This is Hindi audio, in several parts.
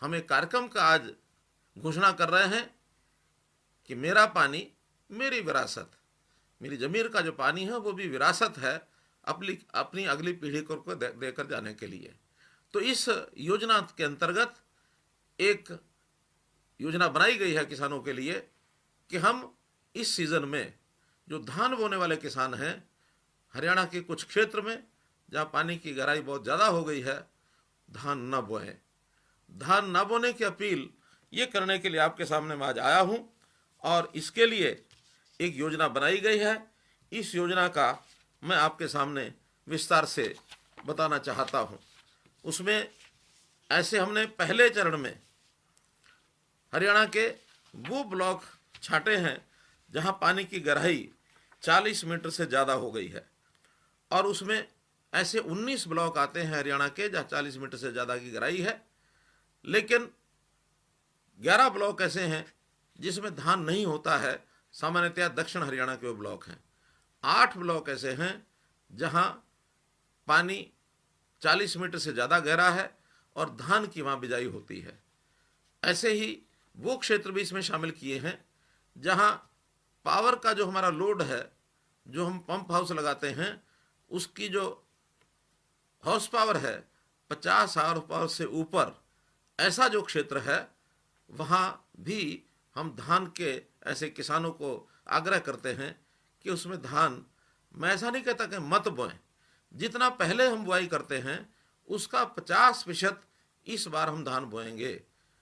हम एक कार्यक्रम का आज घोषणा कर रहे हैं कि मेरा पानी मेरी विरासत, मेरी ज़मीर का जो पानी है वो भी विरासत है अपनी अपनी अगली पीढ़ी को देकर जाने के लिए। तो इस योजना के अंतर्गत एक योजना बनाई गई है किसानों के लिए कि हम इस सीज़न में जो धान बोने वाले किसान हैं, हरियाणा के कुछ क्षेत्र में जहाँ पानी की गहराई बहुत ज़्यादा हो गई है, धान न बोएं। धान न बोने की अपील ये करने के लिए आपके सामने मैं आज आया हूँ और इसके लिए एक योजना बनाई गई है। इस योजना का मैं आपके सामने विस्तार से बताना चाहता हूँ। उसमें ऐसे हमने पहले चरण में हरियाणा के वो ब्लॉक छांटे हैं जहाँ पानी की गहराई 40 मीटर से ज़्यादा हो गई है, और उसमें ऐसे 19 ब्लॉक आते हैं हरियाणा के जहाँ 40 मीटर से ज़्यादा की गहराई है, लेकिन 11 ब्लॉक ऐसे हैं जिसमें धान नहीं होता है। सामान्यतया दक्षिण हरियाणा के वो ब्लॉक हैं। 8 ब्लॉक ऐसे हैं जहाँ पानी 40 मीटर से ज़्यादा गहरा है और धान की वहाँ बिजाई होती है। ऐसे ही वो क्षेत्र भी इसमें शामिल किए हैं जहाँ पावर का जो हमारा लोड है, जो हम पंप हाउस लगाते हैं, उसकी जो हॉर्स पावर है 50 हॉर्स पावर से ऊपर, ऐसा जो क्षेत्र है वहाँ भी हम धान के ऐसे किसानों को आग्रह करते हैं कि उसमें धान, मैं ऐसा नहीं कहता कि मत बोएं, जितना पहले हम बुआई करते हैं उसका 50% इस बार हम धान बोएंगे,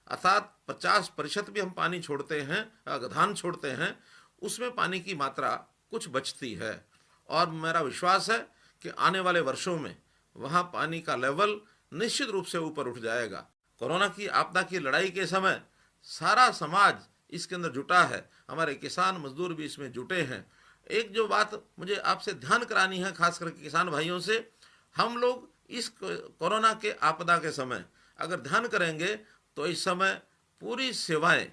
अर्थात 50% भी हम पानी छोड़ते हैं, धान छोड़ते हैं, उसमें पानी की मात्रा कुछ बचती है। और मेरा विश्वास है कि आने वाले वर्षों में वहाँ पानी का लेवल निश्चित रूप से ऊपर उठ जाएगा। कोरोना की आपदा की लड़ाई के समय सारा समाज इसके अंदर जुटा है, हमारे किसान मजदूर भी इसमें जुटे हैं। एक जो बात मुझे आपसे ध्यान करानी है, खास करके किसान भाइयों से, हम लोग इस कोरोना के आपदा के समय अगर ध्यान करेंगे तो इस समय पूरी सेवाएं,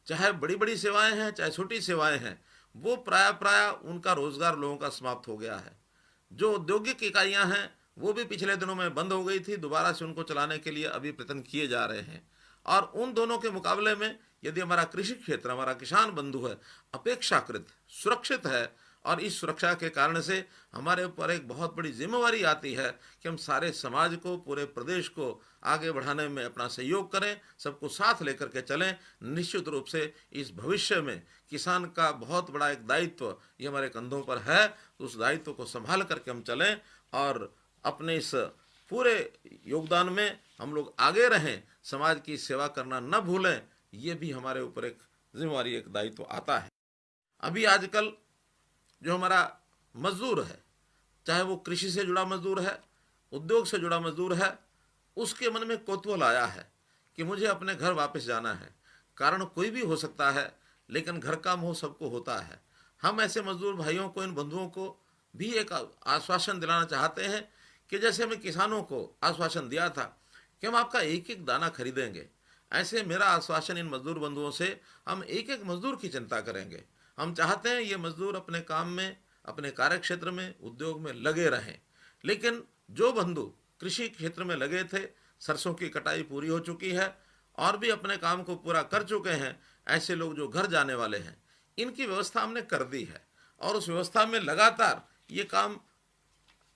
चाहे बड़ी बड़ी सेवाएं हैं चाहे छोटी सेवाएं हैं, वो प्राय उनका रोजगार लोगों का समाप्त हो गया है। जो औद्योगिक इकाइयां हैं वो भी पिछले दिनों में बंद हो गई थी, दोबारा से उनको चलाने के लिए अभी प्रयत्न किए जा रहे हैं। और उन दोनों के मुकाबले में यदि हमारा कृषि क्षेत्र, हमारा किसान बंधु है, अपेक्षाकृत सुरक्षित है, और इस सुरक्षा के कारण से हमारे ऊपर एक बहुत बड़ी जिम्मेवारी आती है कि हम सारे समाज को, पूरे प्रदेश को आगे बढ़ाने में अपना सहयोग करें, सबको साथ लेकर के चलें। निश्चित रूप से इस भविष्य में किसान का बहुत बड़ा एक दायित्व ये हमारे कंधों पर है, तो उस दायित्व को संभाल करके हम चलें और अपने इस पूरे योगदान में हम लोग आगे रहें, समाज की सेवा करना न भूलें। ये भी हमारे ऊपर एक जिम्मेवारी, एक दायित्व आता है। अभी आजकल जो हमारा मजदूर है, चाहे वो कृषि से जुड़ा मजदूर है, उद्योग से जुड़ा मजदूर है, उसके मन में कौतूहल आया है कि मुझे अपने घर वापस जाना है। कारण कोई भी हो सकता है, लेकिन घर का मोह सबको होता है। हम ऐसे मजदूर भाइयों को, इन बंधुओं को भी एक आश्वासन दिलाना चाहते हैं कि जैसे हमें किसानों को आश्वासन दिया था कि हम आपका एक एक दाना खरीदेंगे, ऐसे मेरा आश्वासन इन मजदूर बंधुओं से, हम एक एक मजदूर की चिंता करेंगे। हम चाहते हैं ये मजदूर अपने काम में, अपने कार्य क्षेत्र में, उद्योग में लगे रहें। लेकिन जो बंधु कृषि क्षेत्र में लगे थे, सरसों की कटाई पूरी हो चुकी है और भी अपने काम को पूरा कर चुके हैं, ऐसे लोग जो घर जाने वाले हैं, इनकी व्यवस्था हमने कर दी है। और उस व्यवस्था में लगातार ये काम,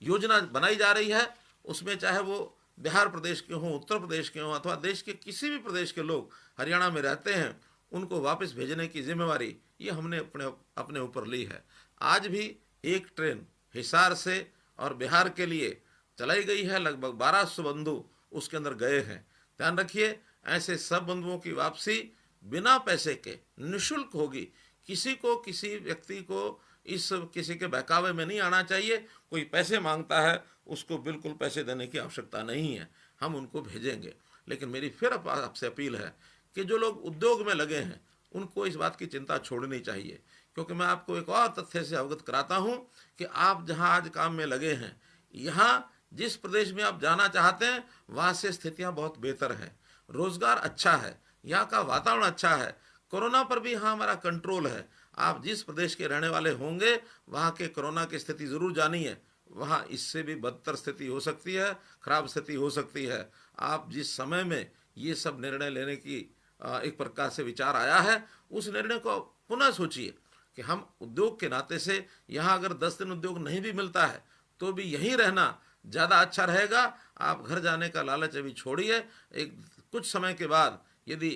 योजना बनाई जा रही है। उसमें चाहे वो बिहार प्रदेश के हों, उत्तर प्रदेश के हों, अथवा देश के किसी भी प्रदेश के लोग हरियाणा में रहते हैं, उनको वापस भेजने की जिम्मेवारी ये हमने अपने ऊपर ली है। आज भी एक ट्रेन हिसार से और बिहार के लिए चलाई गई है, लगभग 1200 बंधु उसके अंदर गए हैं। ध्यान रखिए, ऐसे सब बंधुओं की वापसी बिना पैसे के निःशुल्क होगी। किसी को, किसी व्यक्ति को इस किसी के बहकावे में नहीं आना चाहिए। कोई पैसे मांगता है, उसको बिल्कुल पैसे देने की आवश्यकता नहीं है, हम उनको भेजेंगे। लेकिन मेरी फिर आपसे अपील है कि जो लोग उद्योग में लगे हैं उनको इस बात की चिंता छोड़नी चाहिए, क्योंकि मैं आपको एक और तथ्य से अवगत कराता हूं कि आप जहां आज काम में लगे हैं, यहाँ जिस प्रदेश में आप जाना चाहते हैं वहाँ से स्थितियाँ बहुत बेहतर हैं, रोजगार अच्छा है, यहाँ का वातावरण अच्छा है, कोरोना पर भी हाँ हमारा कंट्रोल है। आप जिस प्रदेश के रहने वाले होंगे वहाँ के कोरोना की स्थिति ज़रूर जानिए, वहाँ इससे भी बदतर स्थिति हो सकती है, खराब स्थिति हो सकती है। आप जिस समय में ये सब निर्णय लेने की एक प्रकार से विचार आया है। उस निर्णय को पुनः सोचिए कि हम उद्योग के नाते से यहाँ अगर 10 दिन उद्योग नहीं भी मिलता है तो भी यहीं रहना ज़्यादा अच्छा रहेगा। आप घर जाने का लालच अभी छोड़िए। एक कुछ समय के बाद यदि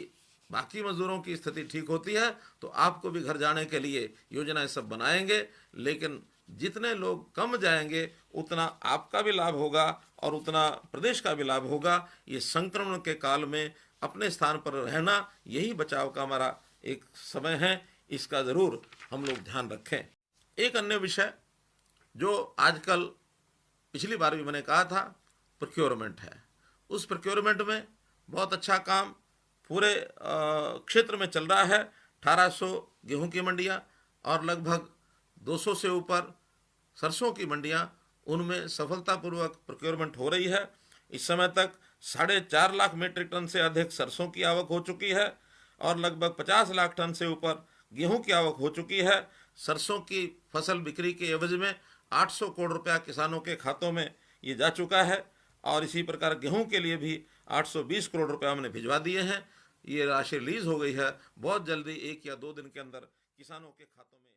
बाकी मजदूरों की स्थिति ठीक होती है तो आपको भी घर जाने के लिए योजनाएं सब बनाएंगे, लेकिन जितने लोग कम जाएंगे उतना आपका भी लाभ होगा और उतना प्रदेश का भी लाभ होगा। ये संक्रमण के काल में अपने स्थान पर रहना यही बचाव का हमारा एक समय है, इसका ज़रूर हम लोग ध्यान रखें। एक अन्य विषय जो आजकल पिछली बार भी मैंने कहा था, प्रोक्योरमेंट है। उस प्रोक्योरमेंट में बहुत अच्छा काम पूरे क्षेत्र में चल रहा है। 1800 गेहूं की मंडियां और लगभग 200 से ऊपर सरसों की मंडियां, उनमें सफलतापूर्वक प्रोक्योरमेंट हो रही है। इस समय तक 4.5 लाख मीट्रिक टन से अधिक सरसों की आवक हो चुकी है और लगभग 50 लाख टन से ऊपर गेहूं की आवक हो चुकी है। सरसों की फसल बिक्री के एवज में 800 करोड़ रुपया किसानों के खातों में ये जा चुका है और इसी प्रकार गेहूं के लिए भी 820 करोड़ रुपया हमने भिजवा दिए हैं। ये राशि रिलीज हो गई है, बहुत जल्दी 1 या 2 दिन के अंदर किसानों के खातों में